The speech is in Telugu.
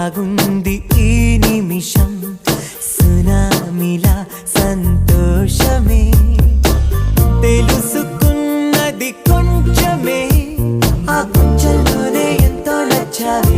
బాగుంది ఈ నిమిషం సునామిలా సంతోషమే తెలుసుకున్నది కొంచెమే ఆ కొంచెంలోనే ఎంతో నచ్చావే